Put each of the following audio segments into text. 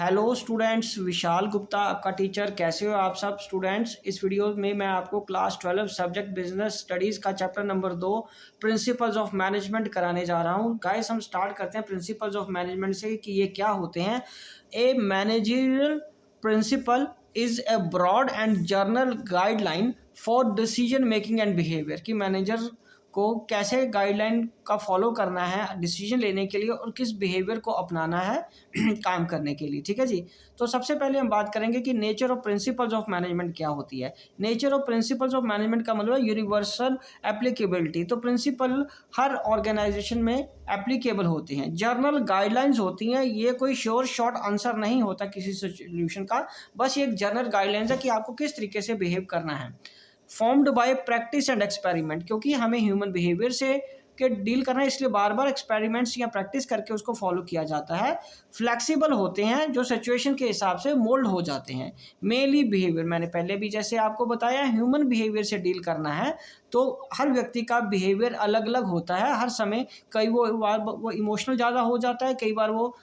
Hello students, Vishal Gupta आपका teacher. कैसे हो आप सब स्टूडेंट्स। इस वीडियो में मैं आपको क्लास 12 सब्जेक्ट बिजनेस स्टडीज़ का chapter number 2 principles of management कराने जा रहा हूं। गाइस, हम स्टार्ट करते हैं प्रिंसिपल्स ऑफ मैनेजमेंट से कि ये क्या होते हैं। A managerial principle is a broad and general guideline for decision making and behaviour, कि मैनेजर को कैसे गाइडलाइन का फॉलो करना है डिसीजन लेने के लिए और किस बिहेवियर को अपनाना है काम करने के लिए। ठीक है जी। तो सबसे पहले हम बात करेंगे कि nature of principles of management क्या होती है। Nature of principles of management का मतलब है यूनिवर्सल एप्लीकेबिलिटी। तो प्रिंसिपल हर ऑर्गेनाइजेशन में एप्लीकेबल होती हैं। जर्नल गाइडलाइंस होती हैं, ये कोई श्योर शॉर्ट आंसर नहीं होता किसी सोल्यूशन का, बस ये एक जर्नल गाइडलाइंस है कि आपको किस तरीके से बिहेव करना है। Formed by practice and experiment, क्योंकि हमें ह्यूमन बिहेवियर से के डील करना है, इसलिए बार बार एक्सपेरिमेंट्स या प्रैक्टिस करके उसको फॉलो किया जाता है। फ्लेक्सिबल होते हैं, जो सिचुएशन के हिसाब से मोल्ड हो जाते हैं। मेनली बिहेवियर, मैंने पहले भी जैसे आपको बताया, ह्यूमन बिहेवियर से डील करना है तो हर व्यक्ति का बिहेवियर अलग अलग होता है हर समय। कई वो इमोशनल ज़्यादा हो जाता है, कई बार वो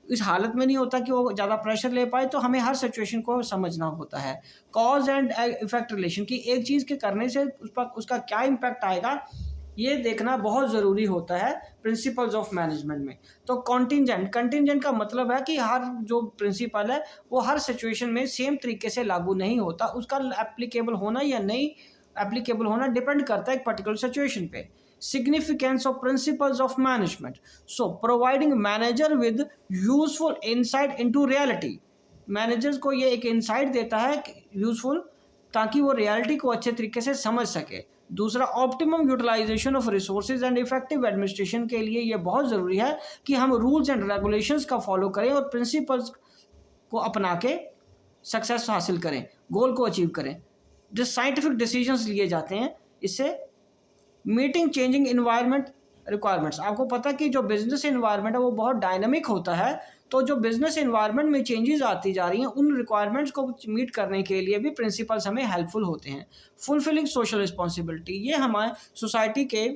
इस हालत में नहीं होता कि वो ज़्यादा प्रेशर ले पाए। तो हमें हर सिचुएशन को समझना होता है। कॉज एंड इफेक्ट रिलेशन, की एक चीज़ के करने से उसका क्या इम्पैक्ट आएगा, ये देखना बहुत ज़रूरी होता है प्रिंसिपल्स ऑफ मैनेजमेंट में। तो कंटिजेंट का मतलब है कि हर जो प्रिंसिपल है वो हर सिचुएशन में सेम तरीके से लागू नहीं होता, उसका एप्लीकेबल होना या नहीं एप्लीकेबल होना डिपेंड करता है एक पर्टिकुलर सिचुएशन पे। Significance of principles of management. So, providing manager with useful insight into reality. Managers को ये एक इंसाइट देता है यूजफुल, ताकि वो रियलिटी को अच्छे तरीके से समझ सके। दूसरा, optimum utilisation of resources and effective administration के लिए ये बहुत ज़रूरी है कि हम रूल्स एंड रेगुलेशंस का फॉलो करें और प्रिंसिपल्स को अपना के सक्सेस हासिल करें, गोल को अचीव करें। जो साइंटिफिक डिसीजंस लिए जाते हैं इससे। मीटिंग चेंजिंग इन्वायरमेंट रिक्वायरमेंट्स, आपको पता कि जो बिजनेस इन्वायरमेंट है वो बहुत डायनामिक होता है, तो जो बिजनेस इन्वायरमेंट में चेंजेस आती जा रही हैं उन रिक्वायरमेंट्स को मीट करने के लिए भी प्रिंसिपल्स हमें हेल्पफुल होते हैं। फुलफिलिंग सोशल रिस्पॉन्सिबिलिटी, ये हमारे सोसाइटी के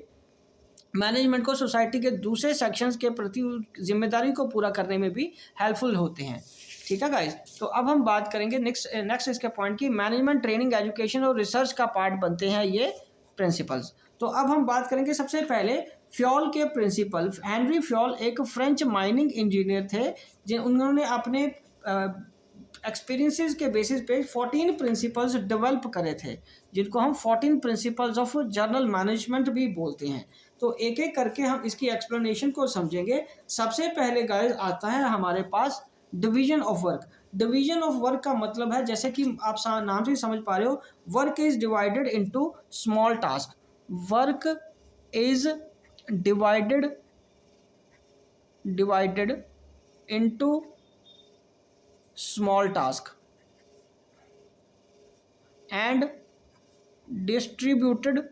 मैनेजमेंट को सोसाइटी के दूसरे सेक्शंस के प्रति जिम्मेदारी को पूरा करने में भी हेल्पफुल होते हैं। ठीक है गाइज। तो अब हम बात करेंगे नेक्स्ट इसके पॉइंट की मैनेजमेंट ट्रेनिंग एजुकेशन और रिसर्च का पार्ट बनते हैं ये प्रिंसिपल्स। तो अब हम बात करेंगे सबसे पहले फ्योल के प्रिंसिपल। हेनरी फ्योल एक फ्रेंच माइनिंग इंजीनियर थे, उन्होंने अपने एक्सपीरियंसेस के बेसिस पे 14 प्रिंसिपल्स डेवलप करे थे, जिनको हम 14 प्रिंसिपल्स ऑफ जर्नल मैनेजमेंट भी बोलते हैं। तो एक एक करके हम इसकी एक्सप्लेनेशन को समझेंगे। सबसे पहले गाइस आता है हमारे पास division of work. Division of work का मतलब है, जैसे कि आप नाम से समझ पा रहे हो, work is divided into small task. Work is divided into small task and distributed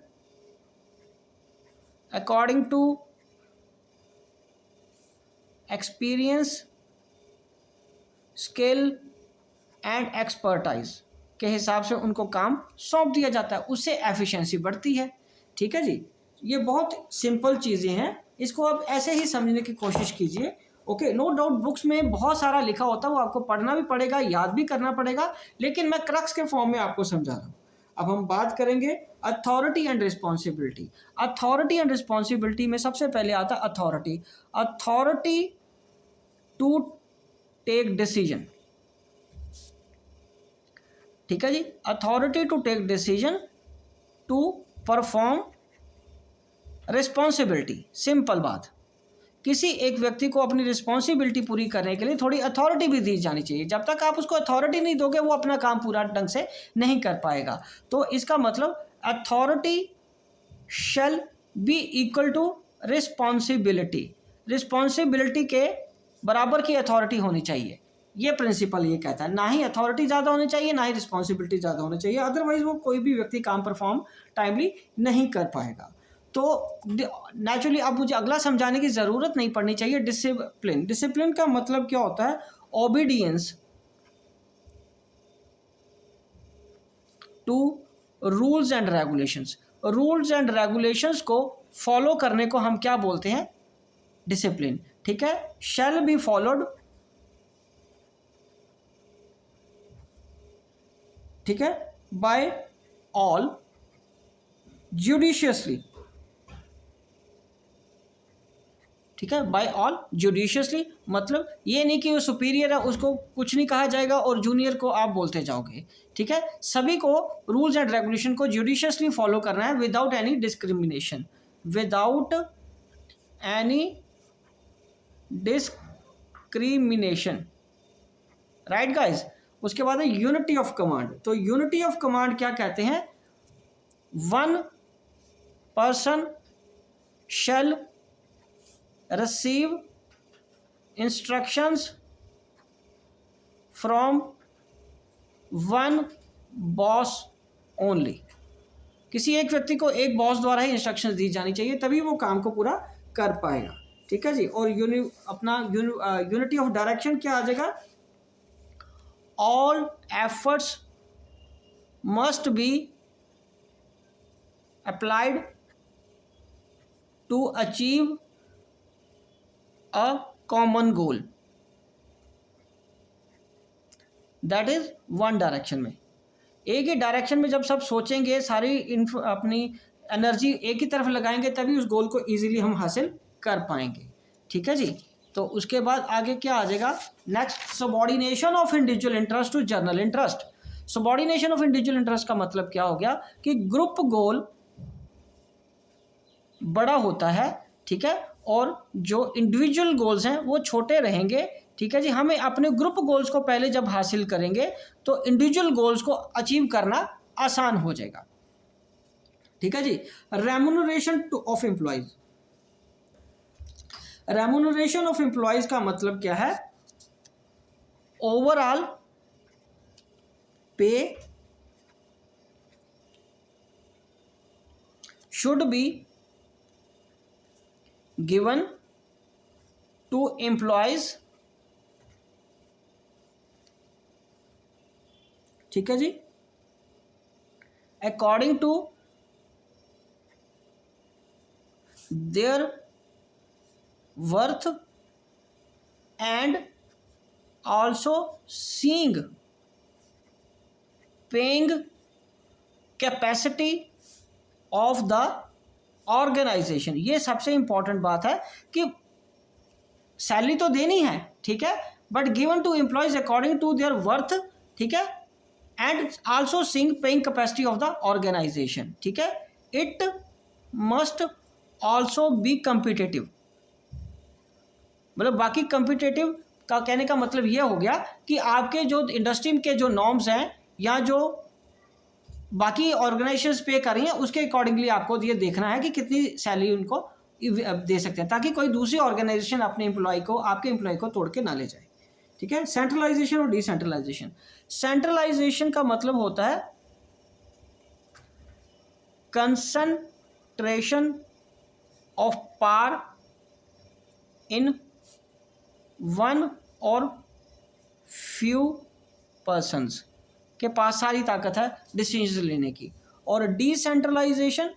according to experience, skill and expertise के हिसाब से उनको काम सौंप दिया जाता है, उससे एफिशिएंसी बढ़ती है। ठीक है जी। ये बहुत सिंपल चीज़ें हैं, इसको आप ऐसे ही समझने की कोशिश कीजिए। ओके, नो डाउट बुक्स में बहुत सारा लिखा होता है, वो आपको पढ़ना भी पड़ेगा, याद भी करना पड़ेगा, लेकिन मैं क्रक्स के फॉर्म में आपको समझा रहा हूँ। अब हम बात करेंगे authority and responsibility. Authority and responsibility में सबसे पहले आता है अथॉरिटी टू टेक डिसीजन। ठीक है जी। Authority to take decision, to perform responsibility. Simple बात, किसी एक व्यक्ति को अपनी रिस्पॉन्सिबिलिटी पूरी करने के लिए थोड़ी अथॉरिटी भी दी जानी चाहिए। जब तक आप उसको अथॉरिटी नहीं दोगे वो अपना काम पूरा ढंग से नहीं कर पाएगा। तो इसका मतलब authority shall be equal to responsibility. Responsibility के बराबर की अथॉरिटी होनी चाहिए, ये प्रिंसिपल ये कहता है। ना ही अथॉरिटी ज़्यादा होनी चाहिए, ना ही रिस्पॉन्सिबिलिटी ज़्यादा होनी चाहिए, अदरवाइज वो कोई भी व्यक्ति काम परफॉर्म टाइमली नहीं कर पाएगा। तो नेचुरली अब मुझे अगला समझाने की ज़रूरत नहीं पड़नी चाहिए। डिसिप्लिन। डिसिप्लिन का मतलब क्या होता है? Obedience to rules and regulations. Rules and regulations को फॉलो करने को हम क्या बोलते हैं? डिसिप्लिन। ठीक है। शैल बी फॉलोड ठीक है, बाय ऑल जुडिशियसली, ठीक है, बाय ऑल जुडिशियसली, मतलब ये नहीं कि वो सुपीरियर है उसको कुछ नहीं कहा जाएगा और जूनियर को आप बोलते जाओगे, ठीक है, सभी को रूल्स एंड रेगुलेशन को जुडिशियसली फॉलो करना है without any discrimination, without any discrimination, right guys. उसके बाद है यूनिटी ऑफ कमांड। तो यूनिटी ऑफ कमांड क्या कहते हैं, one person shall receive instructions from one boss only, किसी एक व्यक्ति को एक बॉस द्वारा ही इंस्ट्रक्शंस दी जानी चाहिए, तभी वो काम को पूरा कर पाएगा, ठीक है जी। और यूनिटी ऑफ डायरेक्शन क्या आ जाएगा, all efforts must be applied to achieve a common goal, that is one direction में। एक ही डायरेक्शन में जब सब सोचेंगे, सारी अपनी एनर्जी एक ही तरफ लगाएंगे, तभी उस गोल को इजीली हम हासिल कर पाएंगे, ठीक है जी। तो उसके बाद आगे क्या आ जाएगा, next subordination of individual interest to general interest. Subordination of individual interest का मतलब क्या हो गया कि ग्रुप गोल बड़ा होता है, ठीक है, और जो इंडिविजुअल गोल्स हैं वो छोटे रहेंगे, ठीक है जी। हमें अपने ग्रुप गोल्स को पहले जब हासिल करेंगे तो इंडिविजुअल गोल्स को अचीव करना आसान हो जाएगा, ठीक है जी। Remuneration of employees, remuneration of employees का मतलब क्या है, overall pay should be given to employees, ठीक है जी, according to their worth and also seeing paying capacity of the organisation. ये सबसे इंपॉर्टेंट बात है कि सैलरी तो देनी है, ठीक है, but given to employees according to their worth, ठीक है, and also seeing paying capacity of the organisation, ठीक है। It must also be competitive, मतलब बाकी कम्पिटिटिव का कहने का मतलब ये हो गया कि आपके जो इंडस्ट्री के जो नॉर्म्स हैं या जो बाकी ऑर्गेनाइजेशंस पे कर रही हैं उसके अकॉर्डिंगली आपको ये देखना है कि कितनी सैलरी उनको दे सकते हैं, ताकि कोई दूसरी ऑर्गेनाइजेशन अपने एम्प्लॉय को, आपके एम्प्लॉय को तोड़ के ना ले जाए, ठीक है। सेंट्रलाइजेशन और डिसेंट्रलाइजेशन। सेंट्रलाइजेशन का मतलब होता है concentration of power in one और फ्यू पर्सन्स के पास सारी ताकत है डिसीजन लेने की। और डिसेंट्रलाइजेशन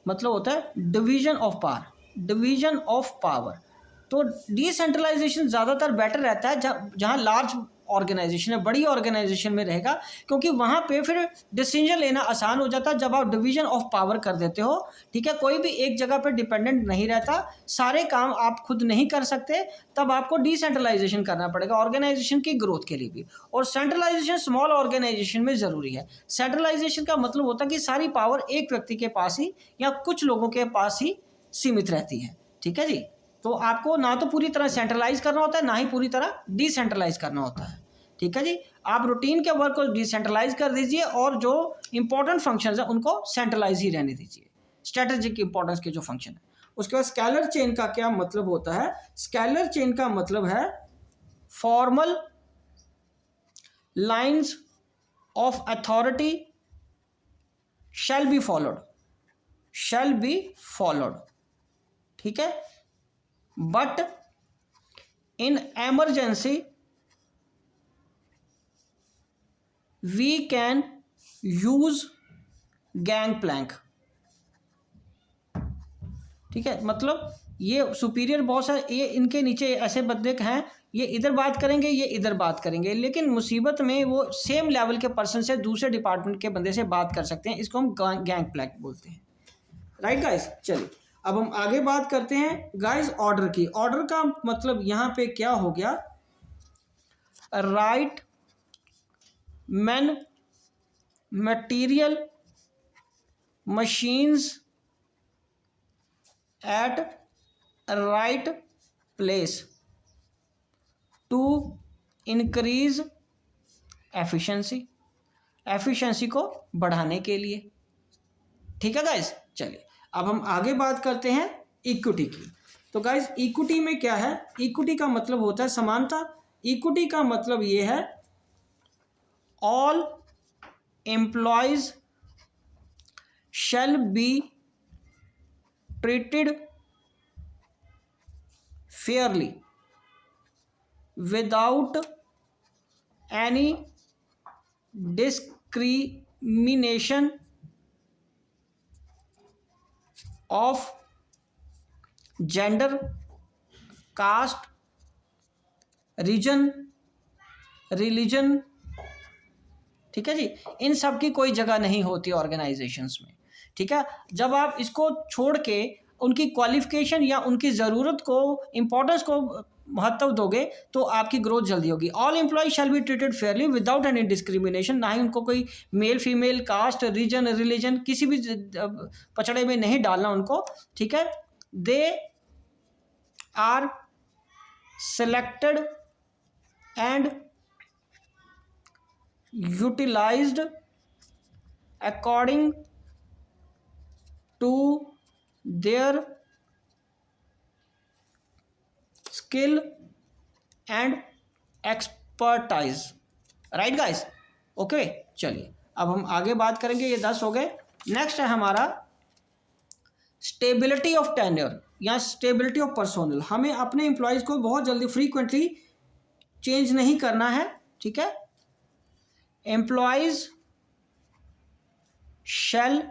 मतलब होता है division of power, division of power. तो डिसेंट्रलाइजेशन ज़्यादातर बेटर रहता है जहाँ लार्ज ऑर्गेनाइजेशन है, बड़ी ऑर्गेनाइजेशन में रहेगा, क्योंकि वहाँ पे फिर डिसीजन लेना आसान हो जाता है जब आप डिवीजन ऑफ पावर कर देते हो, ठीक है। कोई भी एक जगह पर डिपेंडेंट नहीं रहता, सारे काम आप खुद नहीं कर सकते, तब आपको डिसेंट्रलाइजेशन करना पड़ेगा ऑर्गेनाइजेशन की ग्रोथ के लिए भी। और सेंट्रलाइजेशन स्मॉल ऑर्गेनाइजेशन में ज़रूरी है। सेंट्रलाइजेशन का मतलब होता है कि सारी पावर एक व्यक्ति के पास ही या कुछ लोगों के पास ही सीमित रहती है, ठीक है जी। तो आपको ना तो पूरी तरह सेंट्रलाइज करना होता है, ना ही पूरी तरह डिसेंट्रलाइज करना होता है, ठीक है जी। आप रूटीन के वर्क को डिसेंट्रलाइज कर दीजिए और जो इंपॉर्टेंट फंक्शंस हैं उनको सेंट्रलाइज ही रहने दीजिए, स्ट्रेटेजिक इंपॉर्टेंस के जो फंक्शन है। उसके बाद स्केलर चेन का क्या मतलब होता है, स्केलर चेन का मतलब है formal lines of authority shall be followed, ठीक है, but in emergency we can use gang plank, ठीक है। मतलब ये सुपीरियर बॉस है, ये इनके नीचे ऐसे बंदे हैं, ये इधर बात करेंगे, ये इधर बात करेंगे, लेकिन मुसीबत में वो सेम लेवल के पर्सन से दूसरे डिपार्टमेंट के बंदे से बात कर सकते हैं। इसको हम गैंग प्लैंक बोलते हैं। राइट गाइस, चलिए अब हम आगे बात करते हैं गाइस ऑर्डर की। ऑर्डर का मतलब यहाँ पे क्या हो गया, right man material machines at right place to increase efficiency, efficiency को बढ़ाने के लिए। ठीक है गाइस, चलिए अब हम आगे बात करते हैं इक्विटी की। तो गाइस इक्विटी में क्या है, इक्विटी का मतलब होता है समानता। इक्विटी का मतलब ये है all employees shell be treated Fairlie without any discrimination of gender, caste, region, religion। ठीक है जी, इन सब की कोई जगह नहीं होती ऑर्गेनाइजेशंस में। ठीक है, जब आप इसको छोड़ के उनकी क्वालिफिकेशन या उनकी ज़रूरत को, इंपॉर्टेंस को महत्व दोगे तो आपकी ग्रोथ जल्दी होगी। All employ shall be treated fairly without any discrimination, ना ही उनको कोई male female, caste, region, religion किसी भी पचड़े में नहीं डालना उनको। ठीक है, they are selected and utilised according to their skill and expertise. Right guys, okay चलिए अब हम आगे बात करेंगे। ये 10 हो गए। नेक्स्ट है हमारा स्टेबिलिटी ऑफ टेन्योर या स्टेबिलिटी ऑफ पर्सोनल। हमें अपने एम्प्लॉयज़ को बहुत जल्दी फ्रीक्वेंटली चेंज नहीं करना है। ठीक है, employees shall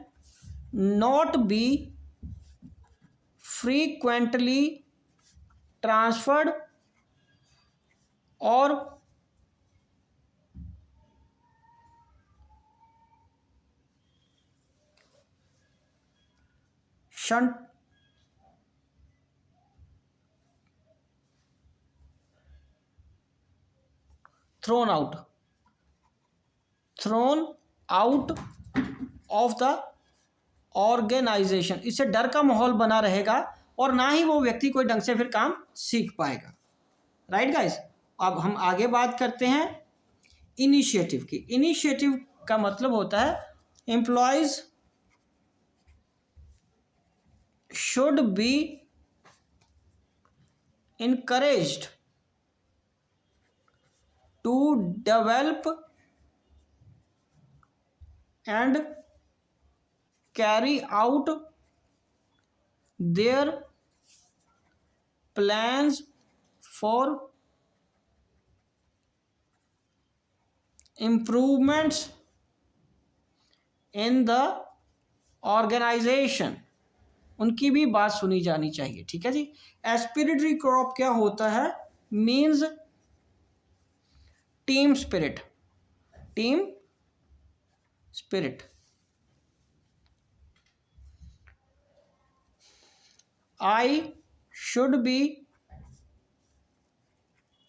not be frequently transferred और shunt thrown out of the organisation. इससे डर का माहौल बना रहेगा और ना ही वो व्यक्ति कोई ढंग से फिर काम सीख पाएगा। राइट गाइस, अब हम आगे बात करते हैं इनिशिएटिव की। इनिशिएटिव का मतलब होता है employees should be encouraged to develop and carry out their plans for improvements in the organization। उनकी भी बात सुनी जानी चाहिए। ठीक है जी। एस्पिरेटरी क्रॉप क्या होता है, means team spirit. Team spirit. I should be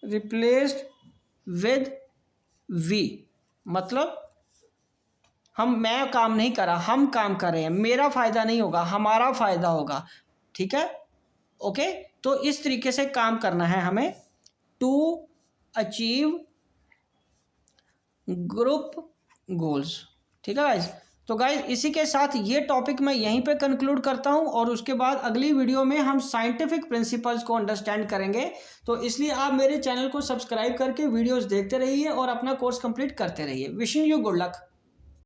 replaced with we, मतलब मैं काम नहीं कर रहा, हम काम कर रहे हैं, मेरा फ़ायदा नहीं होगा, हमारा फ़ायदा होगा। ठीक है, ओके। तो इस तरीके से काम करना है हमें टू अचीव ग्रुप गोल्स। ठीक है गाइज। तो गाइज इसी के साथ ये टॉपिक मैं यहीं पे कंक्लूड करता हूँ और उसके बाद अगली वीडियो में हम साइंटिफिक प्रिंसिपल्स को अंडरस्टैंड करेंगे। तो इसलिए आप मेरे चैनल को सब्सक्राइब करके वीडियोस देखते रहिए और अपना कोर्स कंप्लीट करते रहिए। Wishing you good luck.